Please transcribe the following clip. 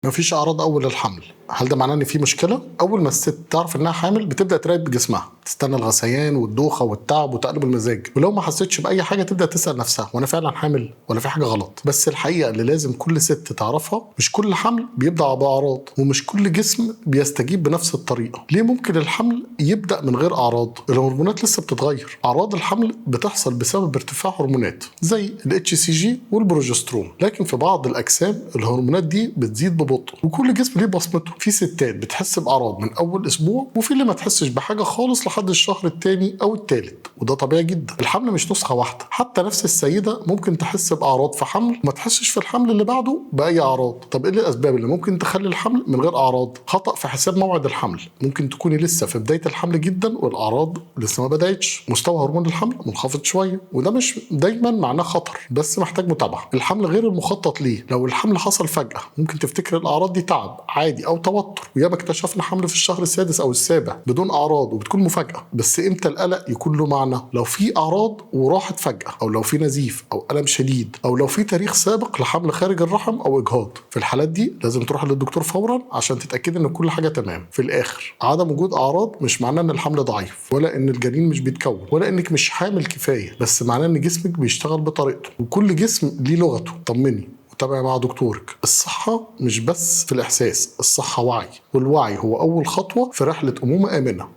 مفيش اعراض اول الحمل. هل ده معناه ان في مشكله؟ اول ما الست تعرف انها حامل بتبدا تراقب جسمها، تستنى الغثيان والدوخه والتعب وتقلب المزاج، ولو ما حسيتش باي حاجه تبدا تسال نفسها وانا فعلا حامل ولا في حاجه غلط. بس الحقيقه اللي لازم كل ست تعرفها، مش كل حمل بيبدا باعراض، ومش كل جسم بيستجيب بنفس الطريقه. ليه ممكن الحمل يبدا من غير اعراض؟ الهرمونات لسه بتتغير. اعراض الحمل بتحصل بسبب ارتفاع هرمونات زي الاتش سي جي والبروجسترون، لكن في بعض الاجسام الهرمونات دي بتزيد ببطء، وكل جسم ليه بصمته. في ستات بتحس باعراض من اول اسبوع، وفي اللي ما تحسش بحاجه خالص لحد الشهر الثاني او الثالث، وده طبيعي جدا. الحمل مش نسخه واحده، حتى نفس السيده ممكن تحس باعراض في حمل وما تحسش في الحمل اللي بعده باي اعراض. طب ايه الاسباب اللي ممكن تخلي الحمل من غير اعراض؟ خطا في حساب موعد الحمل، ممكن تكوني لسه في بدايه الحمل جدا والاعراض لسه ما بداتش. مستوى هرمون الحمل منخفض شويه، وده مش دايما معناه خطر، بس محتاج متابعه. الحمل غير المخطط ليه، لو الحمل حصل فجاه ممكن تفتكر الاعراض دي تعب عادي او توتر، وياما اكتشفنا حمل في الشهر السادس او السابع بدون اعراض وبتكون مفاجاه. بس امتى القلق يكون له معنى؟ لو في اعراض وراحت فجاه، او لو في نزيف او الم شديد، او لو في تاريخ سابق لحمل خارج الرحم او اجهاض. في الحالات دي لازم تروح للدكتور فورا عشان تتاكد ان كل حاجه تمام. في الاخر، عدم وجود اعراض مش معناه ان الحمل ضعيف، ولا ان الجنين مش بيتكون، ولا انك مش حامل كفايه، بس معناه ان جسمك بيشتغل بطريقته، وكل جسم ليه لغته. طمني وتابع مع دكتورك. الصحة مش بس في الإحساس، الصحة وعي، والوعي هو أول خطوة في رحلة أمومة آمنة.